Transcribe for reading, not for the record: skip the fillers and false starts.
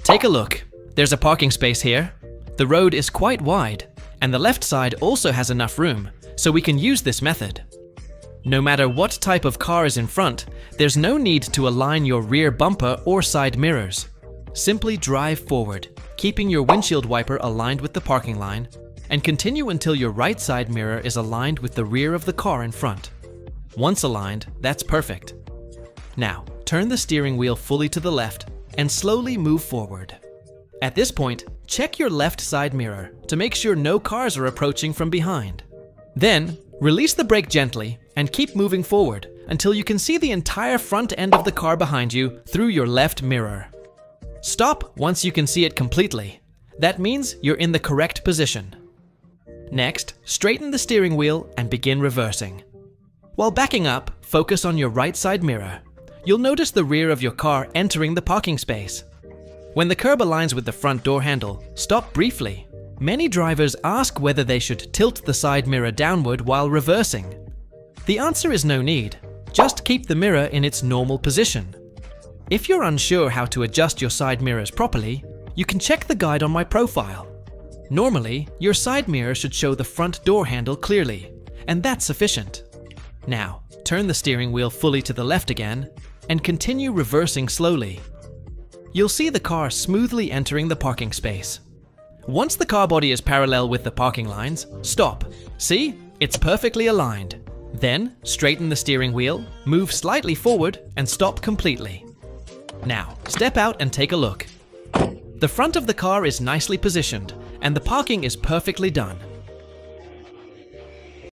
Take a look. There's a parking space here. The road is quite wide, and the left side also has enough room, so we can use this method. No matter what type of car is in front, there's no need to align your rear bumper or side mirrors. Simply drive forward, keeping your windshield wiper aligned with the parking line, and continue until your right side mirror is aligned with the rear of the car in front. Once aligned, that's perfect. Now, turn the steering wheel fully to the left and slowly move forward. At this point, check your left side mirror to make sure no cars are approaching from behind. Then, release the brake gently and keep moving forward until you can see the entire front end of the car behind you through your left mirror. Stop once you can see it completely. That means you're in the correct position. Next, straighten the steering wheel and begin reversing. While backing up, focus on your right side mirror. You'll notice the rear of your car entering the parking space. When the curb aligns with the front door handle, stop briefly. Many drivers ask whether they should tilt the side mirror downward while reversing. The answer is no need. Just keep the mirror in its normal position. If you're unsure how to adjust your side mirrors properly, you can check the guide on my profile. Normally, your side mirror should show the front door handle clearly, and that's sufficient. Now, turn the steering wheel fully to the left again, and continue reversing slowly. You'll see the car smoothly entering the parking space. Once the car body is parallel with the parking lines, stop. See? It's perfectly aligned. Then, straighten the steering wheel, move slightly forward, and stop completely. Now, step out and take a look. The front of the car is nicely positioned, and the parking is perfectly done.